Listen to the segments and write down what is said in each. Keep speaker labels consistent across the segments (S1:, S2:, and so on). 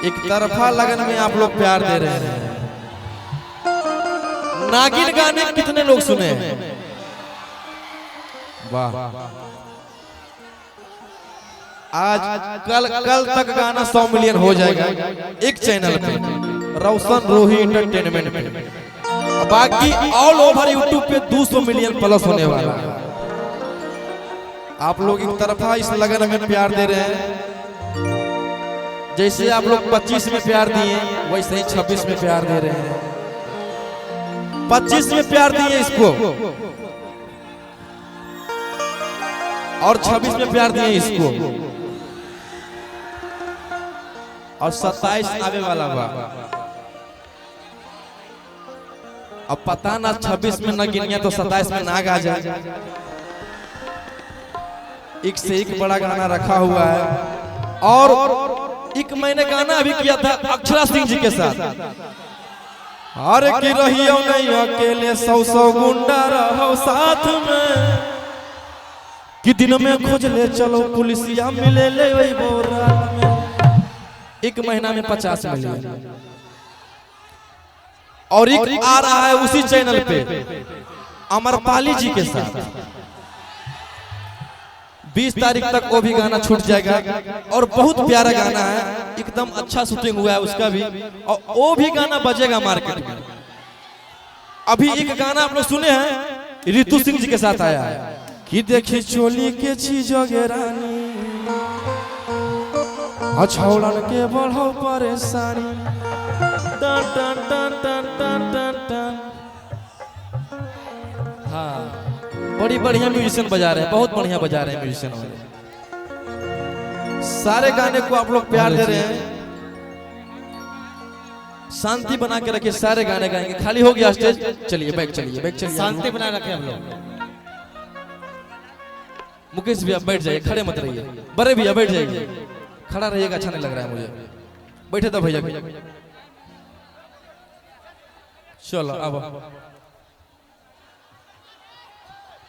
S1: एक तरफा लगन में आप लोग प्यार दे रहे हैं। नागिन गाने कितने लोग सुने हैं? वाह। आज कल तक गाना 100 मिलियन हो जाएगा एक चैनल पे, रोशन रोही एंटरटेनमेंट पे। बाकी ऑल ओवर यूट्यूब पे 200 मिलियन प्लस होने वाला है। आप लोग एक तरफा इस लगन में प्यार दे रहे हैं। जैसे आप लोग 25 में प्यार दिए वैसे ही 26 में प्यार दे रहे हैं। 25 में प्यार दिए इसको और 26 में प्यार दिए इसको और 27 आवे वाला बा। अब पता ना 26 में न गिनिया तो 27 में नाग आ जाए। एक से एक बड़ा गाना रखा हुआ है। और एक मैंने गाना अभी किया था अक्षरा सिंह जी के साथ। अरे की रहियो नहीं अकेले 100 गुंडा रहो साथ में, कि दिन में खोज ले चलो पुलिसिया मिले ले वही रात में। एक महीना में 50 मिलियन। और एक आ रहा है उसी चैनल पे अमरपाली जी के साथ। 20 तारीख तक वो भी गाना छूट जाएगा और बहुत प्यारा गाना है, एकदम अच्छा शूटिंग हुआ है उसका भी, और वो भी गाना बजेगा मार्केट में। अभी एक गाना आप लोग सुने हैं रितु सिंह जी के साथ आया है कि देखी चोली के चीजोगे रानी अछौड़न के बढ़ो परेशानी। टन टन टन टन टन टन टन। हाँ, बड़ी बढ़िया म्यूजिशियन बजा रहे हैं, बहुत बढ़िया बजा रहे हैं म्यूजिशियन वाले। सारे गाने को आप लोग प्यार दे रहे हैं। शांति बना के रखिए, सारे गाने गाएंगे। खाली हो गया स्टेज, चलिए बैक चलिए बैक चलिए।
S2: शांति बना रखे हम लोग।
S1: मुकेश भैया बैठ जाइए, खड़े मत रहिए। बड़े भैया बैठ जाइए, खड़ा रहिएगा, अच्छा नहीं लग रहा है मुझे। बैठे तो भैया। चलो अब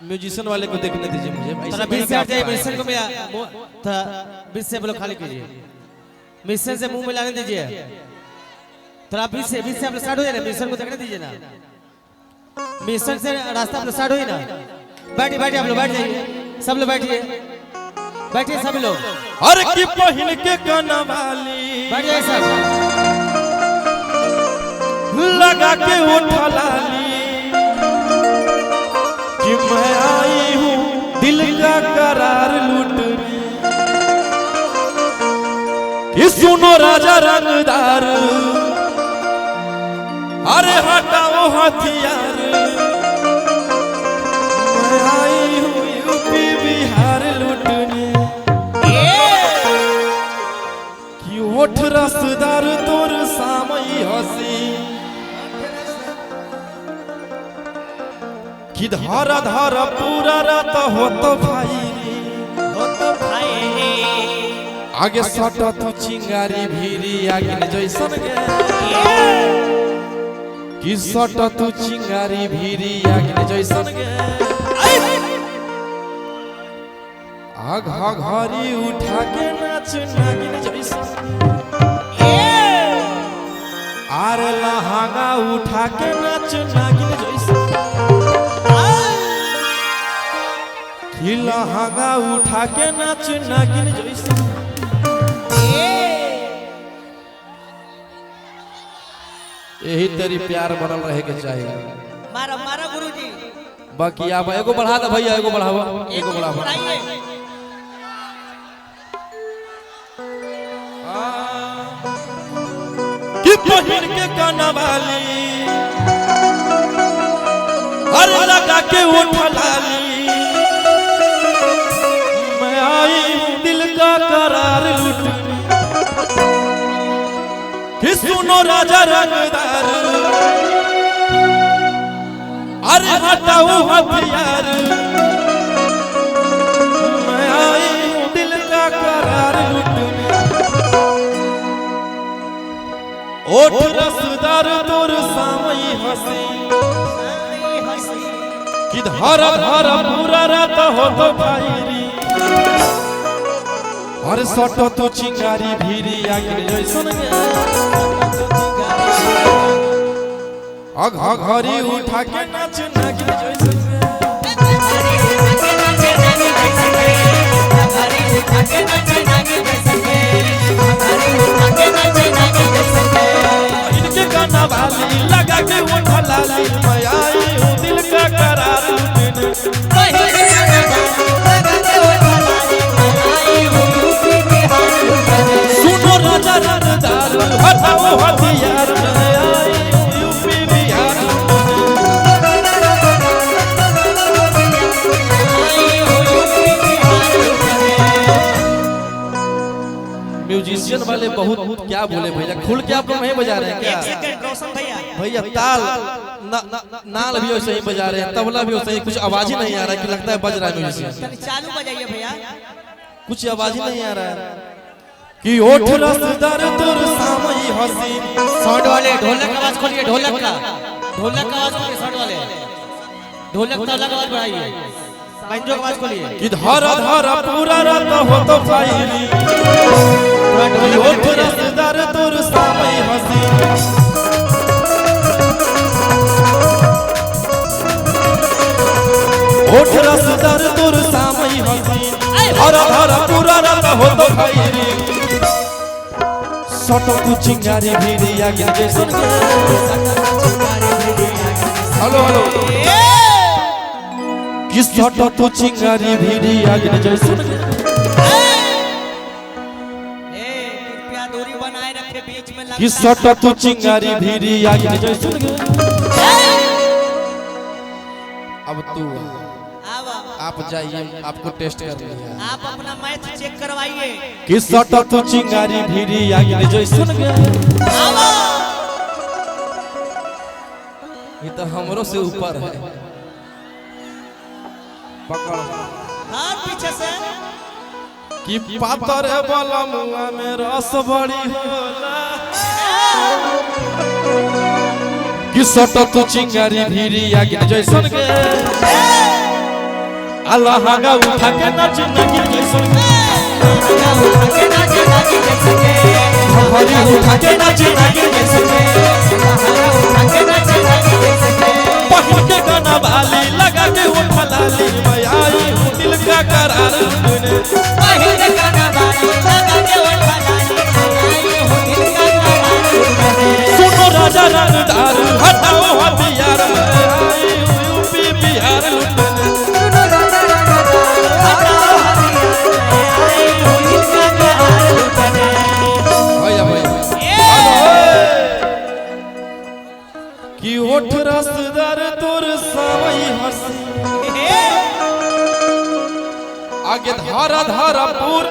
S1: म्यूजिशियन वाले को देखने दीजिए मुझे।
S2: म्यूजिशियन को बीच से बोलो खाली कीजिए। म्यूजिशियन से मुंह मिलाने दीजिए। थोड़ा बीच से आप लोग स्टार्ट हो जाए ना, म्यूजिशियन को देखने दीजिए ना। म्यूजिशियन से रास्ता आप लोग स्टार्ट हो ना। बैठिए बैठिए, आप लोग बैठ जाइए, सब लोग बैठिए बैठिए सभी लोग।
S1: अरे की पहिन के काना वाली
S2: बैठिए सब,
S1: लगा के उठा लाली कि मैं आई हूँ दिल का करार लूटने। कि सुनो राजा रंगदार, अरे हटाओ हथियार, मैं आई हूँ यूपी बिहार लूटने। कि ओठ रसदार तोर सामई हसी, कि धारा धारा पूरा रात हो तो भाई आगे सटा तू चिंगारी भीरी आगे जैसन गे। कि सटा तू चिंगारी भीरी आगे जैसन गे। आघा घरी उठा के नाच नागिन जैसन। आर लहंगा उठा के नाच नागिन जैसन। लहंगा उठा के नाच नागिन जैसा। यही तेरी प्यार बनल रहे के चाहिए।
S2: मारा मारा गुरुजी।
S1: बाकी आप एगो बढ़ा दे भैया, एगो बढ़ावा, एगो बढ़ावा। कि पहिन के काना वाली, अरे लगा के उठा लाली, दिल का करार लूटने। कि सुनो राजा रंगदार, अरे हटाओ हथियार, मैं आई हूँ दिल का करार लूटने। ओठ रसदार तोर सामई हंसी, कि धारा धारा पूरा रात हो तो भाईरी। और सटो तो चिंगारी भीरी आगे जैसन गे। घरी उठा के नाच नागिन जैसन इनके गाना वाली लगा के उठा लाली मैं आई हूँ दिल का करार लूटने सुनो राजा रंगदार हटाओ हथियार मैं आई हूँ यूपी बिहार म्यूजिशियन वाले बहुत क्या बोले भैया खुल के आप लोग नहीं बजा रहे हैं क्या भैया ताल नाल भी वैसे ही बजा रहे हैं तबला भी वैसे ही कुछ आवाज ही नहीं आ रहा है कि लगता है बज रहा है म्यूजिशियन
S3: चालू बजाइए भैया
S1: कुछ आवाज ही नहीं आ रहा है कि ओठ रसदार तोर सामई हसीन
S2: साउंड वाले ढोलक का आवाज खोलिए ढोलक का आवाज खोलिए साउंड वाले ढोलक तबला का आवाज बढ़ाइए बैंजो का आवाज खोलिए
S1: कि धर धर पूरा रात हो तो फाइली ओठ रसदार तोर सामई हसीन ओठ रसदार तोर सामई हसीन धर धर पूरा रात हो तो फाइली सटो तू चिंगारी भिड़िया के जैसन हेलो हेलो कि सटो तू चिंगारी भिड़िया के जैसन
S3: कृपया दूरी बनाए रखे बीच में
S1: कि सटो तू चिंगारी भिड़िया के जैसन अब तू आप जाइए आपको टेस्ट कर लिया
S3: आप अपना मैच चेक करवाइए
S1: कि सटो तू चिंगारी भिड़िया के जैसन ये तो हमरो से ऊपर है पकड़
S3: हाँ पीछे से
S1: कि पातर है वाला मुआ में रस बड़ी होला कि सटो तू चिंगारी भिड़िया के जैसन के अल्लाह हागा उठा के नाच नागिन जैसन घरी उठा के नाच नागिन जैसन पहिल के गाना वाली लगा के उठा लाली मैं आई हूँ दिल का करार लूटने
S3: पहिल के गाना वाली लगा के उठा लाली आई हूँ दिल का करार लूटने
S1: सुनो राजा रंगदार हटाओ हथियार मैं आई हूँ यूपी बिहार लूटने कि ओठ रसदार तोर सावई हसी आगे धारा धारा पूर